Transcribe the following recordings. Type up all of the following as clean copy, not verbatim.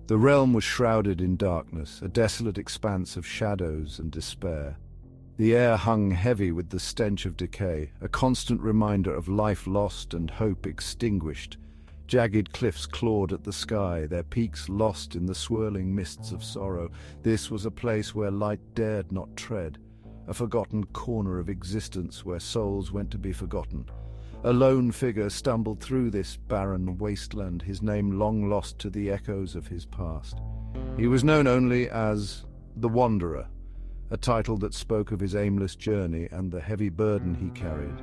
The realm was shrouded in darkness, a desolate expanse of shadows and despair. The air hung heavy with the stench of decay, a constant reminder of life lost and hope extinguished. Jagged cliffs clawed at the sky, their peaks lost in the swirling mists of sorrow. This was a place where light dared not tread, a forgotten corner of existence where souls went to be forgotten. A lone figure stumbled through this barren wasteland, his name long lost to the echoes of his past. He was known only as the Wanderer, a title that spoke of his aimless journey and the heavy burden he carried.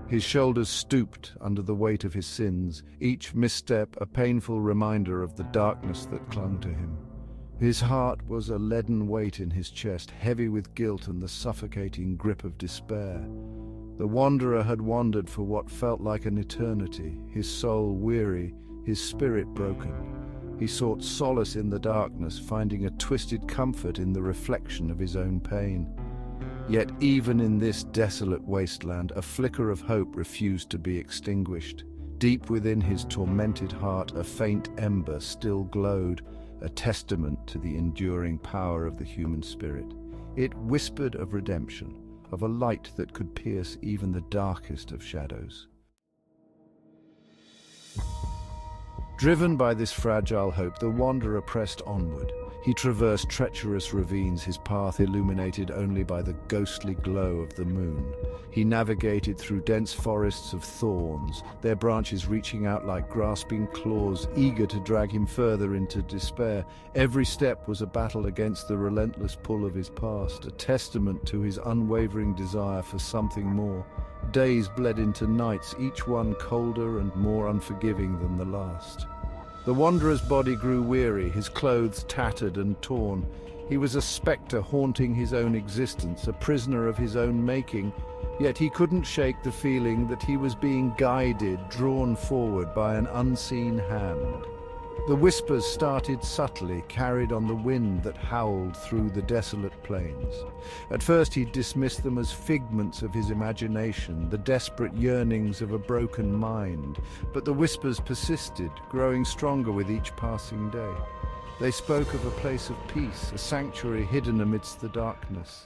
His shoulders stooped under the weight of his sins, each misstep a painful reminder of the darkness that clung to him. His heart was a leaden weight in his chest, heavy with guilt and the suffocating grip of despair. The Wanderer had wandered for what felt like an eternity, his soul weary, his spirit broken. He sought solace in the darkness, finding a twisted comfort in the reflection of his own pain. Yet even in this desolate wasteland, a flicker of hope refused to be extinguished. Deep within his tormented heart, a faint ember still glowed, a testament to the enduring power of the human spirit. It whispered of redemption, of a light that could pierce even the darkest of shadows. Driven by this fragile hope, the Wanderer pressed onward. He traversed treacherous ravines, his path illuminated only by the ghostly glow of the moon. He navigated through dense forests of thorns, their branches reaching out like grasping claws, eager to drag him further into despair. Every step was a battle against the relentless pull of his past, a testament to his unwavering desire for something more. Days bled into nights, each one colder and more unforgiving than the last. The Wanderer's body grew weary, his clothes tattered and torn. He was a spectre haunting his own existence, a prisoner of his own making, yet he couldn't shake the feeling that he was being guided, drawn forward by an unseen hand. The whispers started subtly, carried on the wind that howled through the desolate plains. At first he dismissed them as figments of his imagination, the desperate yearnings of a broken mind. But the whispers persisted, growing stronger with each passing day. They spoke of a place of peace, a sanctuary hidden amidst the darkness.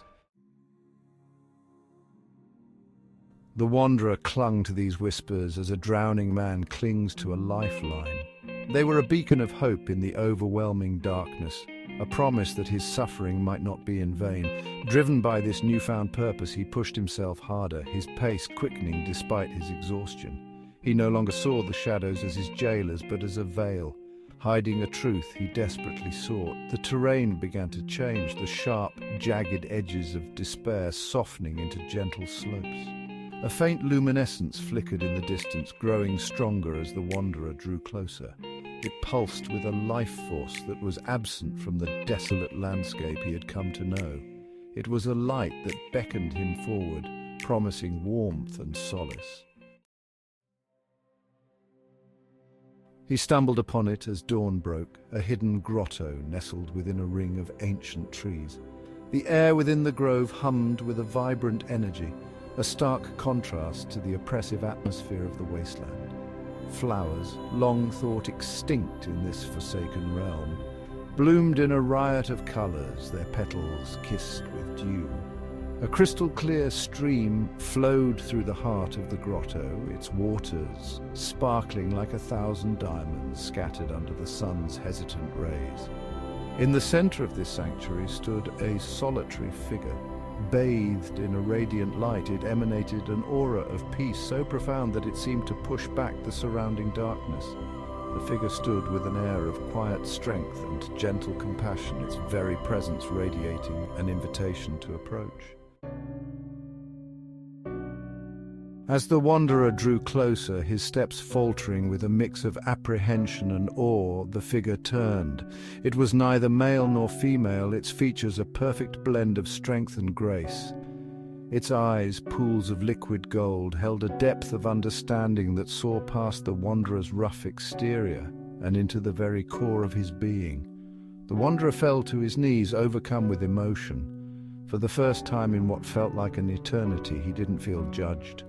The Wanderer clung to these whispers as a drowning man clings to a lifeline. They were a beacon of hope in the overwhelming darkness, a promise that his suffering might not be in vain. Driven by this newfound purpose, he pushed himself harder, his pace quickening despite his exhaustion. He no longer saw the shadows as his jailers, but as a veil, hiding a truth he desperately sought. The terrain began to change, the sharp, jagged edges of despair softening into gentle slopes. A faint luminescence flickered in the distance, growing stronger as the Wanderer drew closer. It pulsed with a life force that was absent from the desolate landscape he had come to know. It was a light that beckoned him forward, promising warmth and solace. He stumbled upon it as dawn broke, a hidden grotto nestled within a ring of ancient trees. The air within the grove hummed with a vibrant energy, a stark contrast to the oppressive atmosphere of the wasteland. Flowers, long thought extinct in this forsaken realm, bloomed in a riot of colors, their petals kissed with dew. A crystal-clear stream flowed through the heart of the grotto, its waters sparkling like 1,000 diamonds scattered under the sun's hesitant rays. In the center of this sanctuary stood a solitary figure. Bathed in a radiant light, it emanated an aura of peace so profound that it seemed to push back the surrounding darkness. The figure stood with an air of quiet strength and gentle compassion, its very presence radiating an invitation to approach. As the Wanderer drew closer, his steps faltering with a mix of apprehension and awe, the figure turned. It was neither male nor female, its features a perfect blend of strength and grace. Its eyes, pools of liquid gold, held a depth of understanding that saw past the Wanderer's rough exterior and into the very core of his being. The Wanderer fell to his knees, overcome with emotion. For the first time in what felt like an eternity, he didn't feel judged.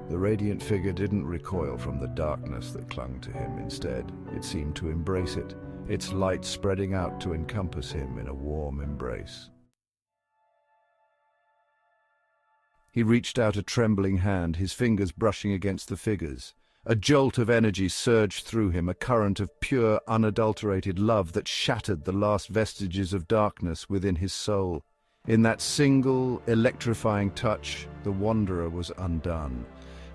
The radiant figure didn't recoil from the darkness that clung to him. Instead, it seemed to embrace it, its light spreading out to encompass him in a warm embrace. He reached out a trembling hand, his fingers brushing against the figures. A jolt of energy surged through him, a current of pure, unadulterated love that shattered the last vestiges of darkness within his soul. In that single, electrifying touch, the wanderer was undone.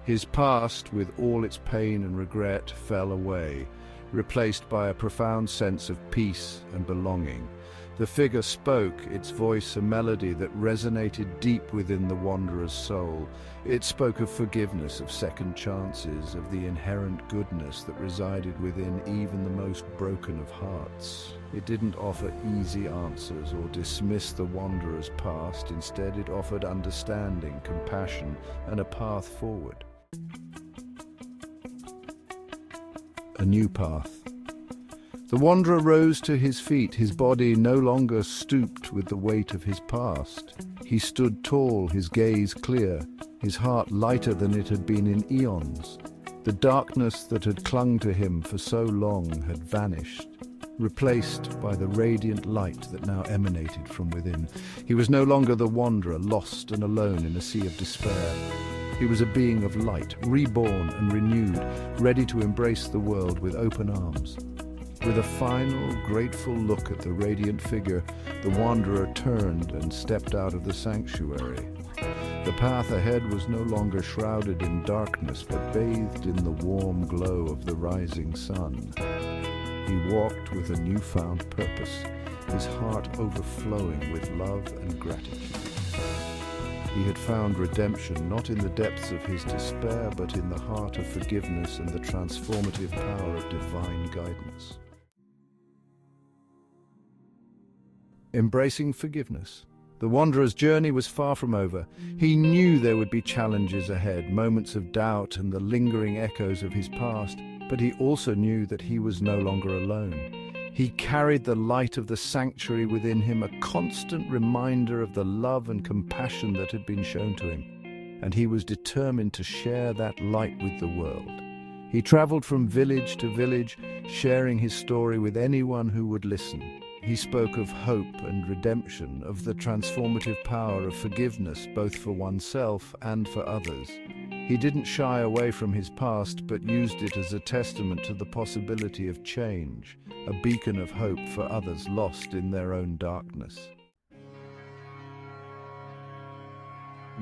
His past, with all its pain and regret, fell away, replaced by a profound sense of peace and belonging. The figure spoke, its voice a melody that resonated deep within the wanderer's soul. It spoke of forgiveness, of second chances, of the inherent goodness that resided within even the most broken of hearts. It didn't offer easy answers or dismiss the wanderer's past. Instead, it offered understanding, compassion, and a path forward. A new path. The wanderer rose to his feet, his body no longer stooped with the weight of his past. He stood tall, his gaze clear, his heart lighter than it had been in eons. The darkness that had clung to him for so long had vanished, replaced by the radiant light that now emanated from within. He was no longer the wanderer, lost and alone in a sea of despair. He was a being of light, reborn and renewed, ready to embrace the world with open arms. With a final, grateful look at the radiant figure, the wanderer turned and stepped out of the sanctuary. The path ahead was no longer shrouded in darkness, but bathed in the warm glow of the rising sun. He walked with a newfound purpose, his heart overflowing with love and gratitude. He had found redemption not in the depths of his despair, but in the heart of forgiveness and the transformative power of divine guidance. Embracing forgiveness. The wanderer's journey was far from over. He knew there would be challenges ahead, moments of doubt and the lingering echoes of his past, but he also knew that he was no longer alone. He carried the light of the sanctuary within him, a constant reminder of the love and compassion that had been shown to him, and he was determined to share that light with the world. He traveled from village to village, sharing his story with anyone who would listen. He spoke of hope and redemption, of the transformative power of forgiveness, both for oneself and for others. He didn't shy away from his past, but used it as a testament to the possibility of change, a beacon of hope for others lost in their own darkness.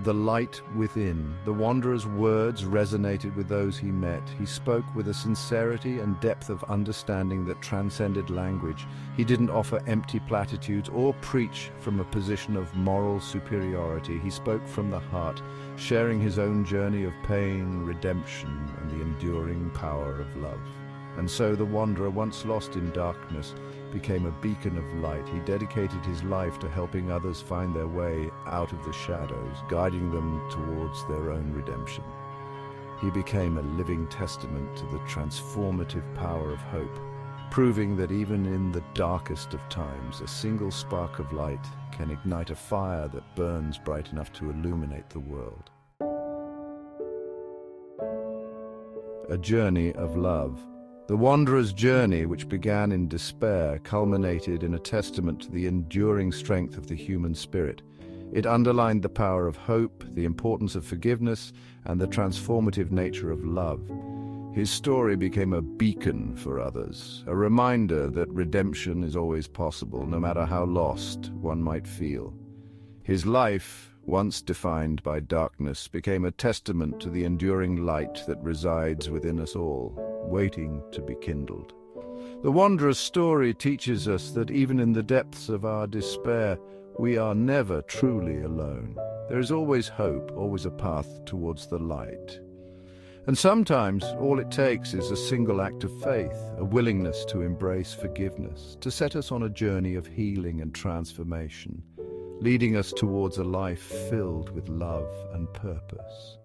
The light within. The wanderer's words resonated with those he met. He spoke with a sincerity and depth of understanding that transcended language. He didn't offer empty platitudes or preach from a position of moral superiority. He spoke from the heart, sharing his own journey of pain, redemption, and the enduring power of love. And so the wanderer, once lost in darkness, became a beacon of light. He dedicated his life to helping others find their way out of the shadows, guiding them towards their own redemption. He became a living testament to the transformative power of hope, proving that even in the darkest of times, a single spark of light can ignite a fire that burns bright enough to illuminate the world. A journey of love. The wanderer's journey, which began in despair, culminated in a testament to the enduring strength of the human spirit. It underlined the power of hope, the importance of forgiveness, and the transformative nature of love. His story became a beacon for others, a reminder that redemption is always possible, no matter how lost one might feel. His life, once defined by darkness, became a testament to the enduring light that resides within us all, waiting to be kindled. The wanderer's story teaches us that even in the depths of our despair, we are never truly alone. There is always hope, always a path towards the light. And sometimes all it takes is a single act of faith, a willingness to embrace forgiveness, to set us on a journey of healing and transformation, leading us towards a life filled with love and purpose.